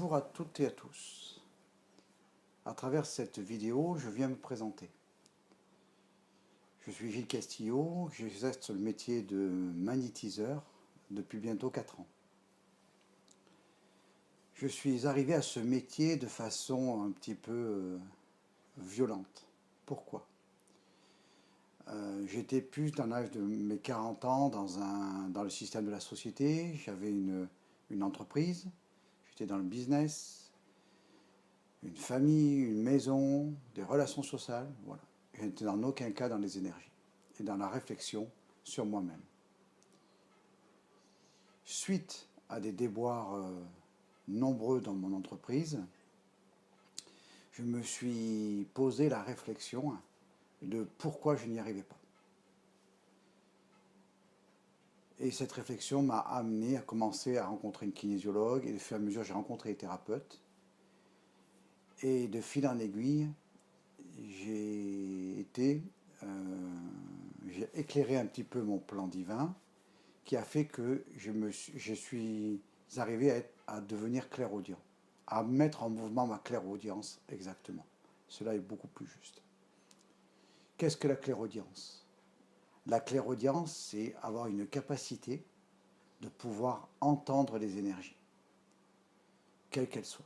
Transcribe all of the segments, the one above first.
Bonjour à toutes et à tous. À travers cette vidéo, je viens me présenter. Je suis Gilles Castillo, j'exerce le métier de magnétiseur depuis bientôt 4 ans. Je suis arrivé à ce métier de façon un petit peu violente. Pourquoi? J'étais plus dans l'âge de mes 40 ans dans le système de la société, j'avais une entreprise, j'étais dans le business, une famille, une maison, des relations sociales, voilà. Je n'étais dans aucun cas dans les énergies et dans la réflexion sur moi-même. Suite à des déboires nombreux dans mon entreprise, je me suis posé la réflexion de pourquoi je n'y arrivais pas. Et cette réflexion m'a amené à commencer à rencontrer une kinésiologue, et de fur et à mesure j'ai rencontré des thérapeutes. Et de fil en aiguille, j'ai éclairé un petit peu mon plan divin, qui a fait que je suis arrivé à devenir clairaudient, à mettre en mouvement ma clairaudience exactement. Cela est beaucoup plus juste. Qu'est-ce que la clairaudience? La clairaudience, c'est avoir une capacité de pouvoir entendre les énergies, quelles qu'elles soient.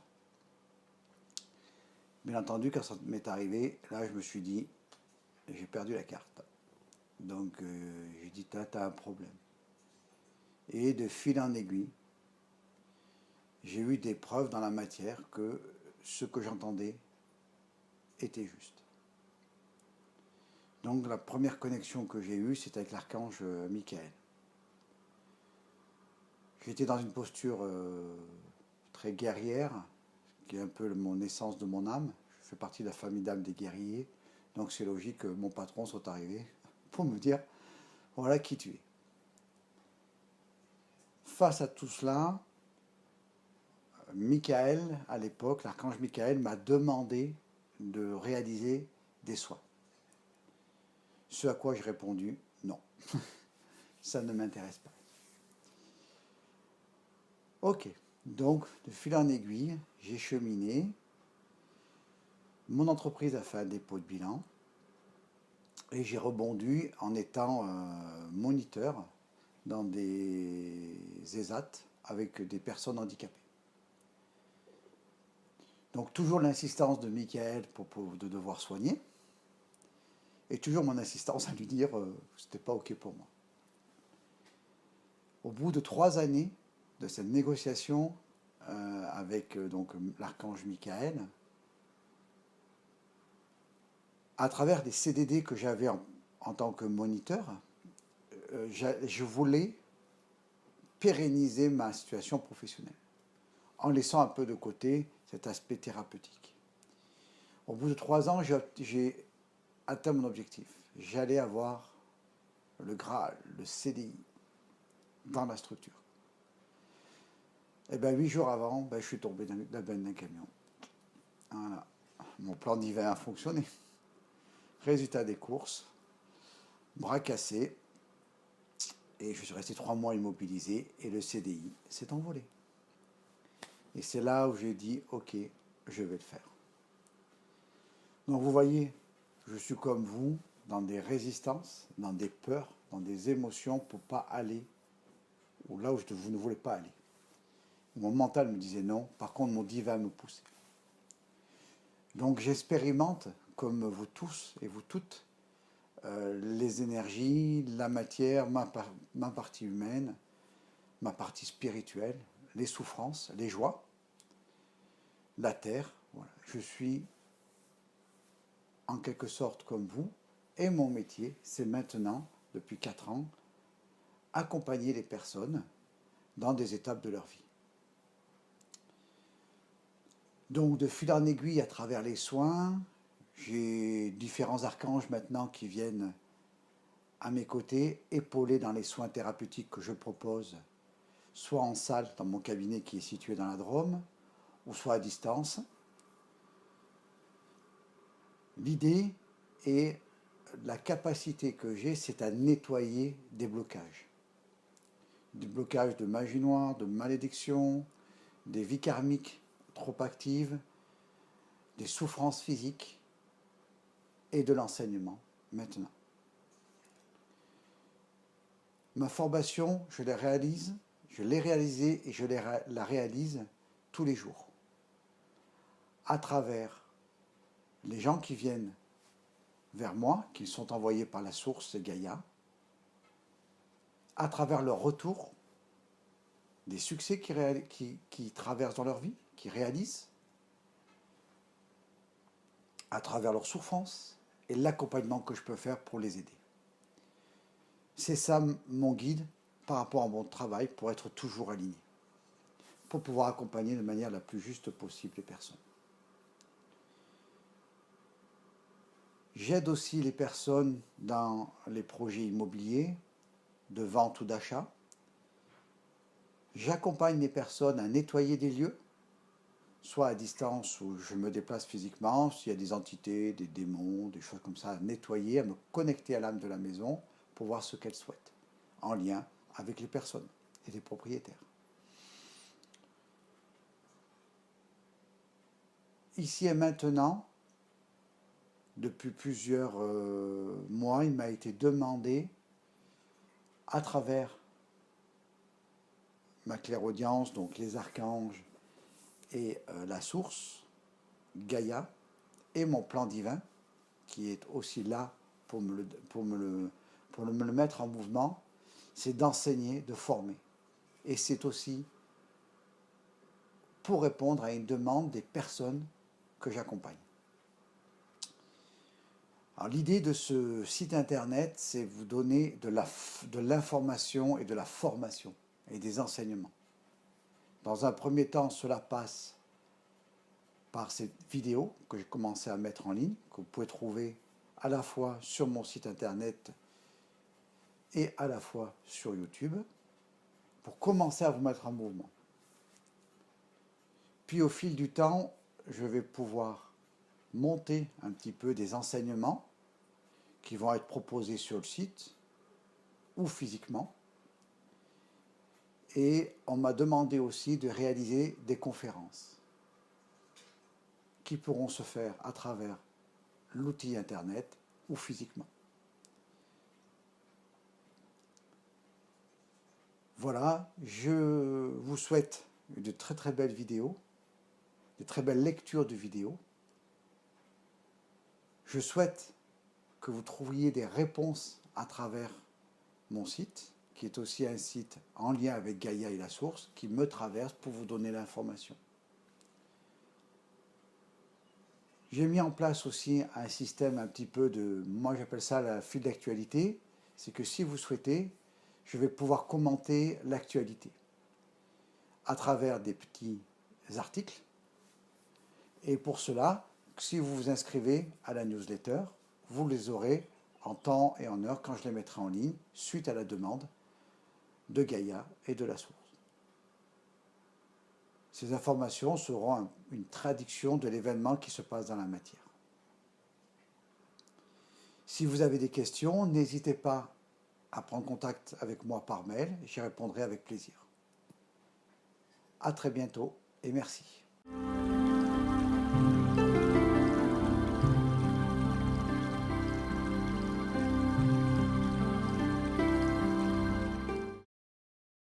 Bien entendu, quand ça m'est arrivé, là je me suis dit, j'ai perdu la carte. Donc j'ai dit, t'as un problème. Et de fil en aiguille, j'ai eu des preuves dans la matière que ce que j'entendais était juste. Donc la première connexion que j'ai eue, c'est avec l'archange Michael. J'étais dans une posture très guerrière, qui est un peu mon essence de mon âme. Je fais partie de la famille d'âme des guerriers, donc c'est logique que mon patron soit arrivé pour me dire, voilà qui tu es. Face à tout cela, Michael, à l'époque, l'archange Michael m'a demandé de réaliser des soins. Ce à quoi j'ai répondu, non, ça ne m'intéresse pas. Ok, donc de fil en aiguille, j'ai cheminé. Mon entreprise a fait un dépôt de bilan et j'ai rebondi en étant moniteur dans des ESAT avec des personnes handicapées. Donc toujours l'insistance de Michael de devoir soigner et toujours mon insistance à lui dire que c'était pas ok pour moi. Au bout de 3 années de cette négociation avec donc l'archange Michael, à travers des CDD que j'avais en tant que moniteur, je voulais pérenniser ma situation professionnelle en laissant un peu de côté cet aspect thérapeutique. Au bout de 3 ans, j'ai atteint mon objectif. J'allais avoir le Graal, le CDI, dans la structure. Et bien 8 jours avant, je suis tombé dans la benne d'un camion. Voilà. Mon plan divin a fonctionné. Résultat des courses, bras cassé, et je suis resté 3 mois immobilisé, et le CDI s'est envolé. Et c'est là où j'ai dit, ok, je vais le faire. Donc vous voyez, je suis comme vous, dans des résistances, dans des peurs, dans des émotions pour ne pas aller ou là où vous ne voulez pas aller. Mon mental me disait non, par contre mon divin me poussait. Donc j'expérimente, comme vous tous et vous toutes, les énergies, la matière, ma partie humaine, ma partie spirituelle, les souffrances, les joies, la terre. Voilà. Je suis en quelque sorte comme vous, et mon métier, c'est maintenant, depuis 4 ans, accompagner les personnes dans des étapes de leur vie. Donc de fil en aiguille à travers les soins, j'ai différents archanges maintenant qui viennent à mes côtés, épauler dans les soins thérapeutiques que je propose, soit en salle dans mon cabinet qui est situé dans la Drôme, ou soit à distance. L'idée et la capacité que j'ai, c'est à nettoyer des blocages. Des blocages de magie noire, de malédiction, des vies karmiques trop active, des souffrances physiques et de l'enseignement maintenant. Ma formation, je l'ai réalisée et je la réalise tous les jours, à travers les gens qui viennent vers moi, qui sont envoyés par la source Gaïa, à travers leur retour, des succès qui traversent dans leur vie, qui réalisent, à travers leurs souffrances et l'accompagnement que je peux faire pour les aider. C'est ça mon guide par rapport à mon travail pour être toujours aligné, pour pouvoir accompagner de manière la plus juste possible les personnes. J'aide aussi les personnes dans les projets immobiliers, de vente ou d'achat. J'accompagne les personnes à nettoyer des lieux, soit à distance où je me déplace physiquement, s'il y a des entités, des démons, des choses comme ça, à nettoyer, à me connecter à l'âme de la maison pour voir ce qu'elle souhaite, en lien avec les personnes et les propriétaires. Ici et maintenant, depuis plusieurs mois, il m'a été demandé, à travers ma clairaudience, donc les archanges et la source, Gaïa, et mon plan divin, qui est aussi là pour me le mettre en mouvement, c'est d'enseigner, de former. Et c'est aussi pour répondre à une demande des personnes que j'accompagne. Alors l'idée de ce site internet, c'est vous donner de l'information et de la formation et des enseignements. Dans un premier temps, cela passe par ces vidéos que j'ai commencé à mettre en ligne, que vous pouvez trouver à la fois sur mon site internet et à la fois sur YouTube, pour commencer à vous mettre en mouvement. Puis au fil du temps, je vais pouvoir monter un petit peu des enseignements qui vont être proposés sur le site ou physiquement. Et on m'a demandé aussi de réaliser des conférences qui pourront se faire à travers l'outil internet ou physiquement. Voilà, je vous souhaite de très très belles vidéos, de très belles lectures de vidéos. Je souhaite que vous trouviez des réponses à travers mon site, qui est aussi un site en lien avec Gaïa et la source, qui me traverse pour vous donner l'information. J'ai mis en place aussi un système un petit peu de, moi j'appelle ça la fil d'actualité, c'est que si vous souhaitez, je vais pouvoir commenter l'actualité à travers des petits articles. Et pour cela, si vous vous inscrivez à la newsletter, vous les aurez en temps et en heure quand je les mettrai en ligne, suite à la demande de Gaïa et de la source. Ces informations seront une traduction de l'événement qui se passe dans la matière. Si vous avez des questions, n'hésitez pas à prendre contact avec moi par mail, j'y répondrai avec plaisir. À très bientôt et merci.